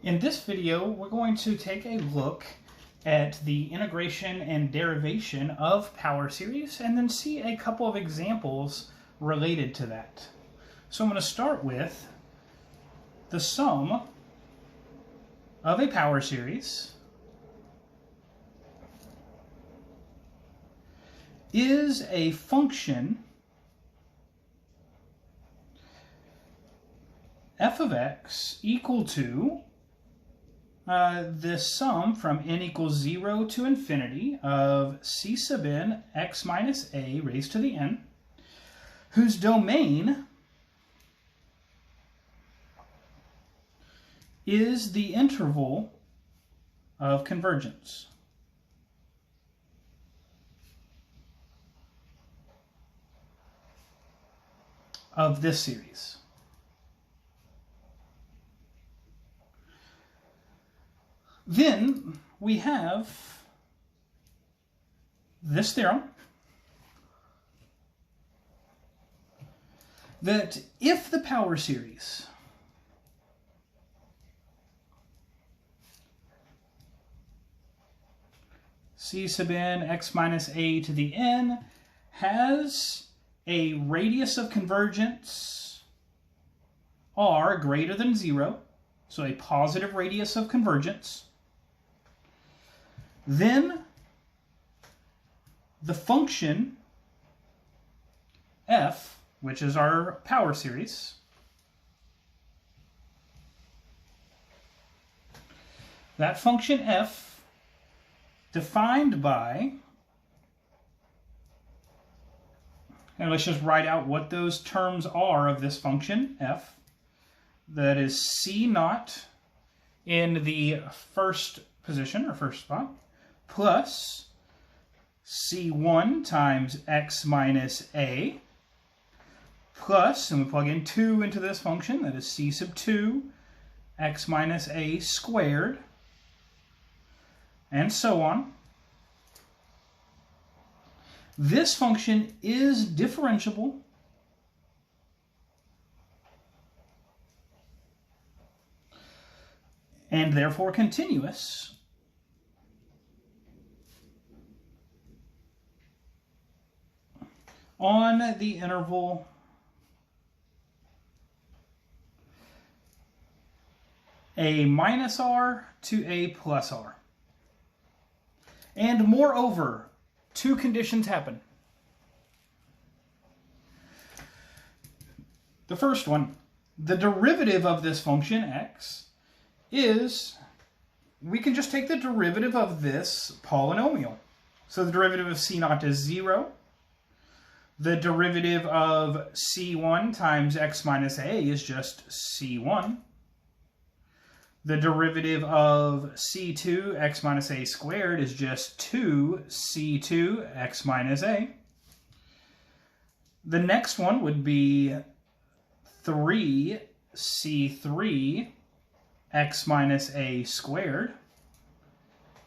In this video, we're going to take a look at the integration and derivation of power series and then see a couple of examples related to that. So I'm going to start with the sum of a power series is a function f of x equal to this sum from n equals 0 to infinity of c sub n x minus a raised to the n, whose domain is the interval of convergence. Of this series. Then we have this theorem that if the power series c sub n x minus a to the n has a radius of convergence r greater than 0, so a positive radius of convergence, then the function f, which is our power series, that function f defined by, and let's just write out what those terms are of this function f, that is c naught in the first position or first spot, plus c1 times x minus a, plus, and we plug in 2 into this function, that is c sub 2 x minus a squared, and so on. This function is differentiable and therefore continuous on the interval a minus r to a plus r. And moreover, two conditions happen. The first one, the derivative of this function x is, we can just take the derivative of this polynomial. So the derivative of c naught is 0. The derivative of c1 times x minus a is just c1. The derivative of c2 x minus a squared is just 2c2 x minus a. The next one would be 3c3 x minus a squared.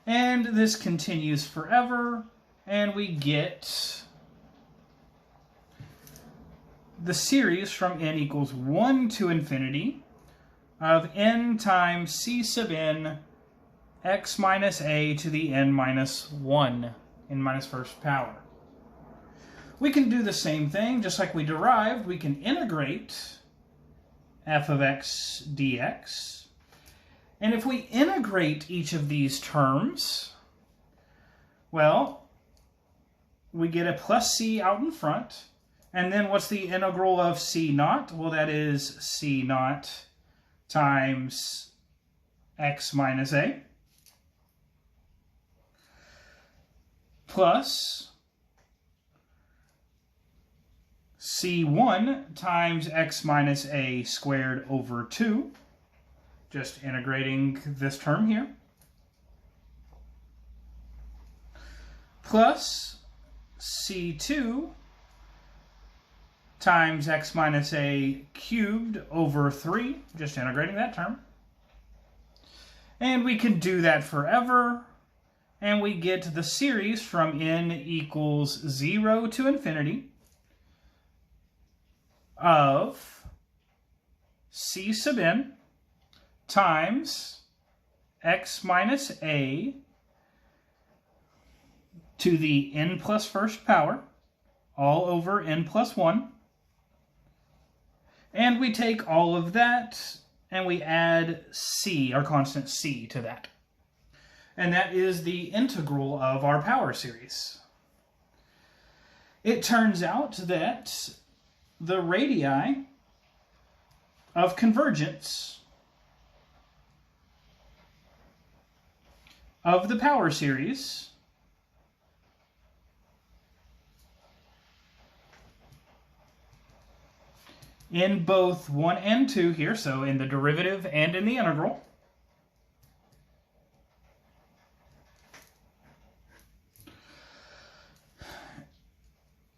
And this continues forever, and we get the series from n equals 1 to infinity of n times c sub n x minus a to the n minus 1, n minus first power. We can do the same thing, just like we derived. We can integrate f of x dx. And if we integrate each of these terms, well, we get a plus c out in front. And then what's the integral of c naught? Well, that is c naught times x minus a plus c1 times x minus a squared over 2. Just integrating this term here. Plus c2 times x minus a cubed over 3, just integrating that term. And we can do that forever, and we get the series from n equals 0 to infinity of c sub n times x minus a to the n plus first power, all over n plus 1. And we take all of that and we add c, our constant c, to that. And that is the integral of our power series. It turns out that the radii of convergence of the power series in both 1 and 2 here, so in the derivative and in the integral,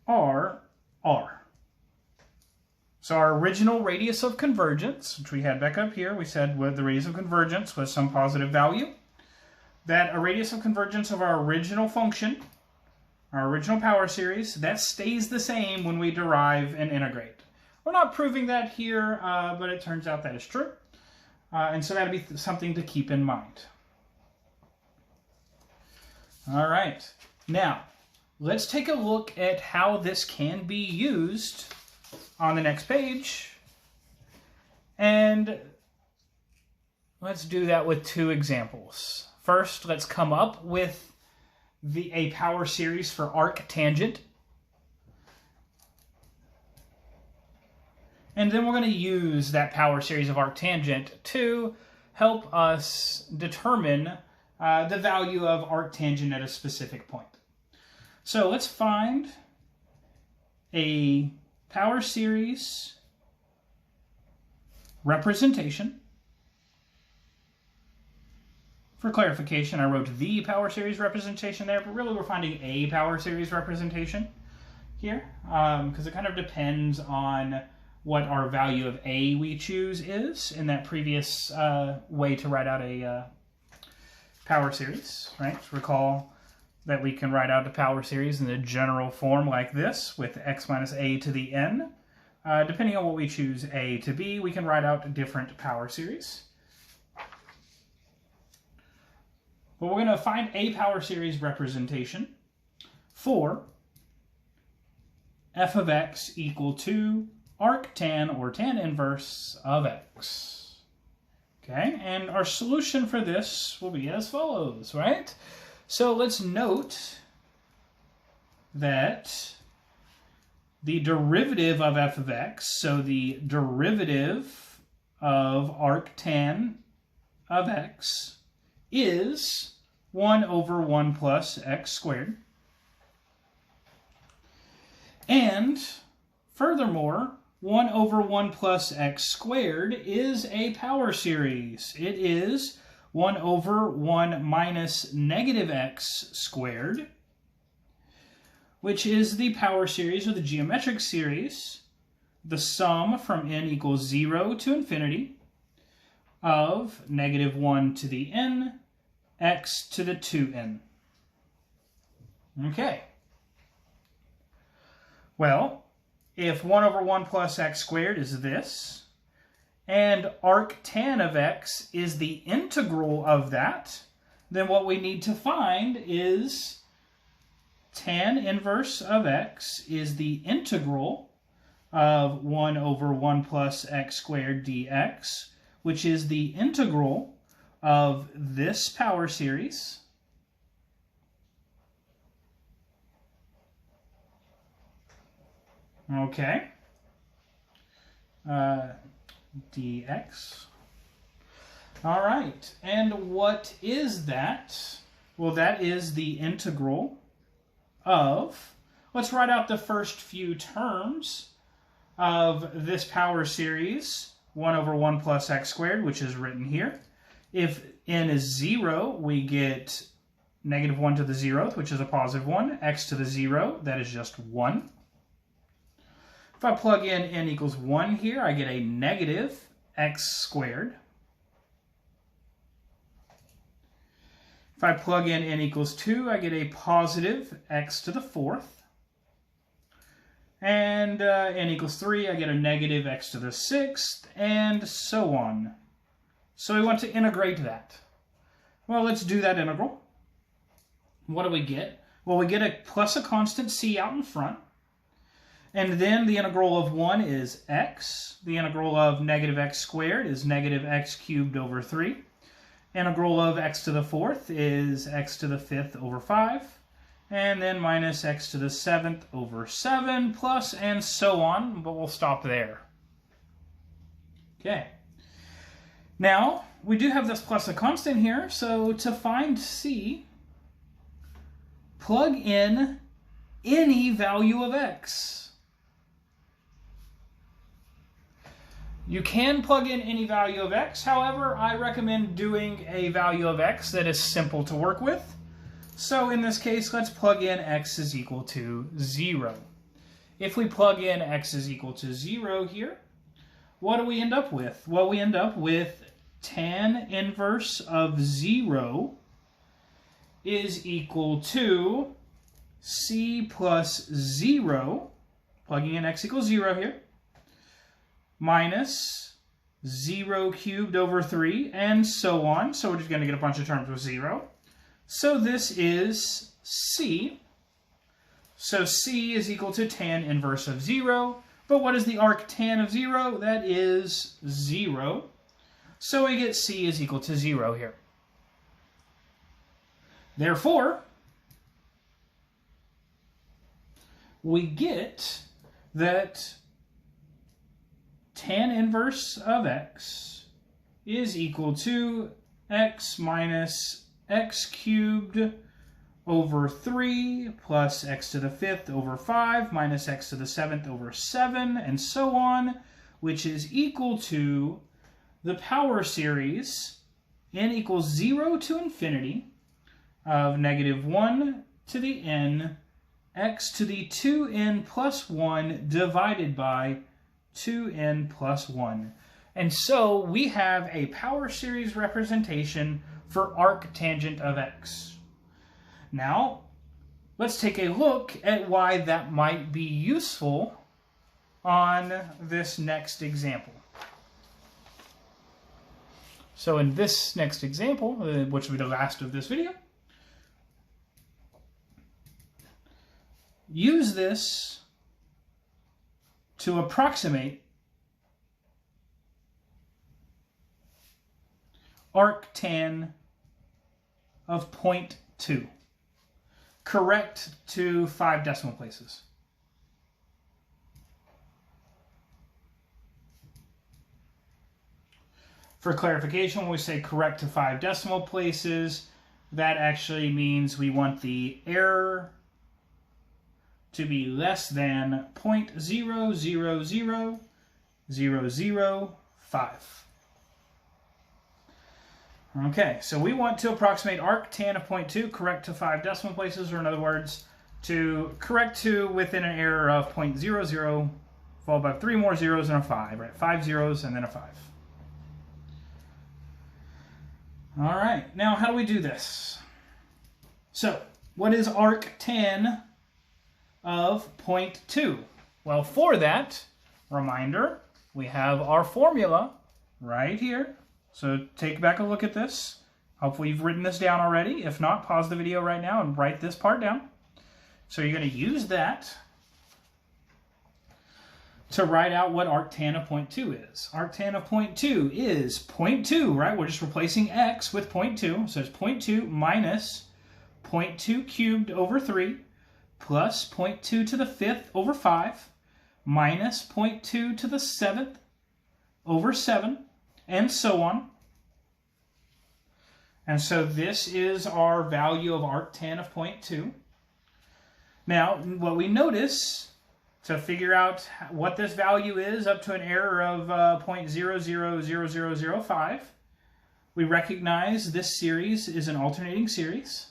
are r. So our original radius of convergence, which we had back up here, we said the radius of convergence was some positive value. That a radius of convergence of our original function, our original power series, that stays the same when we derive and integrate. We're not proving that here, but it turns out that is true. And so that'll be something to keep in mind. All right. Now, let's take a look at how this can be used on the next page. And let's do that with 2 examples. First, let's come up with a power series for arctangent. And then we're going to use that power series of arctangent to help us determine the value of arctangent at a specific point. So let's find a power series representation. For clarification, I wrote the power series representation there, but really we're finding a power series representation here, because it kind of depends on what our value of a we choose is in that previous way to write out a power series, right? So recall that we can write out a power series in the general form like this with x minus a to the n. Depending on what we choose a to be, we can write out different power series. But we're going to find a power series representation for f of x equal to arctan, or tan inverse, of x. Okay, and our solution for this will be as follows, right? So let's note that the derivative of f of x, so the derivative of arctan of x, is 1 over 1 plus x squared. And furthermore, 1 over 1 plus x squared is a power series. It is 1 over 1 minus negative x squared, which is the power series or the geometric series, the sum from n equals 0 to infinity of negative 1 to the n, x to the 2n. Okay. Well, if 1 over 1 plus x squared is this, and arctan of x is the integral of that, then what we need to find is tan inverse of x is the integral of 1 over 1 plus x squared dx, which is the integral of this power series okay, dx. All right, and what is that? Well, that is the integral of, let's write out the first few terms of this power series, 1 over 1 plus x squared, which is written here. If n is 0, we get negative 1 to the 0th, which is a positive 1, x to the 0, that is just 1. If I plug in n equals 1 here, I get a negative x squared. If I plug in n equals 2, I get a positive x to the 4th. And n equals 3, I get a negative x to the 6th, and so on. So we want to integrate that. Well, let's do that integral. What do we get? Well, we get a plus a constant c out in front. And then the integral of 1 is x. The integral of negative x squared is negative x cubed over 3. Integral of x to the 4th is x to the 5th over 5. And then minus x to the 7th over 7 plus and so on, but we'll stop there. Okay. Now, we do have this plus a constant here, so to find c, plug in any value of x. You can plug in any value of x, however, I recommend doing a value of x that is simple to work with. So in this case, let's plug in x is equal to 0. If we plug in x is equal to 0 here, what do we end up with? Well, we end up with tan inverse of 0 is equal to c plus 0, plugging in x equals 0 here, minus 0 cubed over 3, and so on. So we're just going to get a bunch of terms with 0. So this is c. So c is equal to tan inverse of 0. But what is the arctan of 0? That is 0. So we get c is equal to 0 here. Therefore, we get that tan inverse of x is equal to x minus x cubed over 3 plus x to the 5th over 5 minus x to the 7th over 7 and so on, which is equal to the power series n equals 0 to infinity of negative 1 to the n x to the 2n plus 1 divided by 2n plus 1. And so we have a power series representation for arctangent of x. Now, let's take a look at why that might be useful on this next example. So in this next example, which will be the last of this video, use this to approximate arctan of 0.2. Correct to 5 decimal places. For clarification, when we say correct to 5 decimal places, that actually means we want the error to be less than 0.000005. Okay, so we want to approximate arctan of 0.2 correct to 5 decimal places, or in other words, to correct to within an error of 0.00 followed by 3 more zeros and a 5, right? 5 zeros and then a 5. All right, now how do we do this? So, what is arctan of 0.2? Well, for that, reminder, we have our formula right here. So take back a look at this. Hopefully you've written this down already. If not, pause the video right now and write this part down. So you're going to use that to write out what arctan of 0.2 is. Arctan of 0.2 is 0.2, right? We're just replacing x with 0.2. So it's 0.2 minus 0.2 cubed over 3 plus 0.2 to the 5th over 5 minus 0.2 to the 7th over 7 and so on. And so this is our value of arctan of 0.2. Now, what we notice to figure out what this value is up to an error of 0.000005, we recognize this series is an alternating series.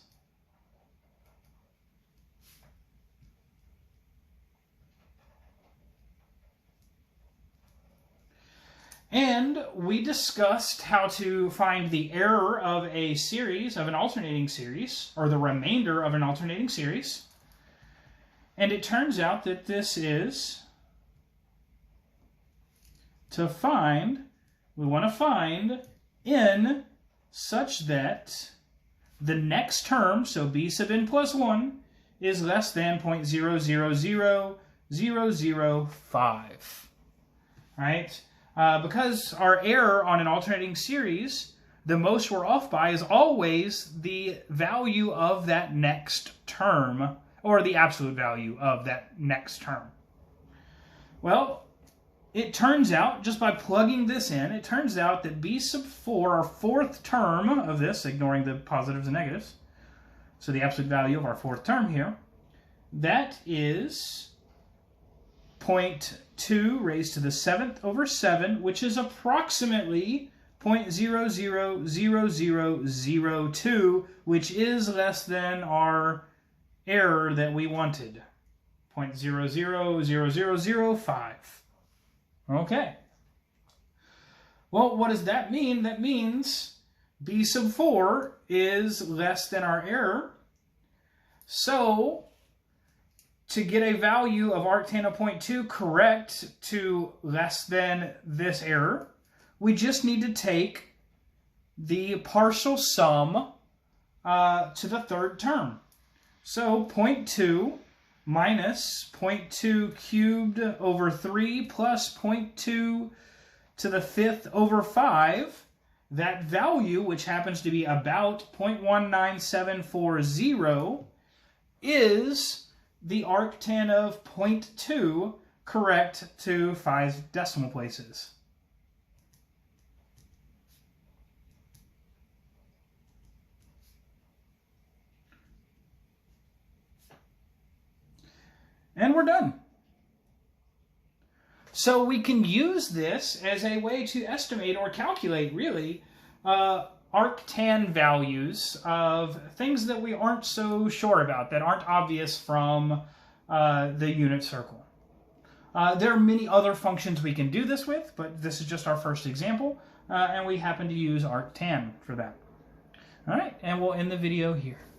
And we discussed how to find the error of a series, of an alternating series, or the remainder of an alternating series. And it turns out that this is to find, we want to find n such that the next term, so b sub n plus 1, is less than 0.000005. Right? Because our error on an alternating series, the most we're off by is always the value of that next term, or the absolute value of that next term. Well, it turns out, just by plugging this in, it turns out that b sub 4, our fourth term of this, ignoring the positives and negatives, so the absolute value of our fourth term here, that is 0.2 raised to the 7th over 7, which is approximately 0.000002, which is less than our error that we wanted, 0.000005. Okay. Well, what does that mean? That means b sub 4 is less than our error. So, to get a value of arctan of 0.2 correct to less than this error, we just need to take the partial sum to the third term. So 0.2 minus 0.2 cubed over 3 plus 0.2 to the 5th over 5, that value, which happens to be about 0.19740, is the arctan of 0.2 correct to 5 decimal places. And we're done. So we can use this as a way to estimate or calculate, really, arctan values of things that we aren't so sure about, that aren't obvious from the unit circle. There are many other functions we can do this with, but this is just our first example, and we happen to use arctan for that. All right, and we'll end the video here.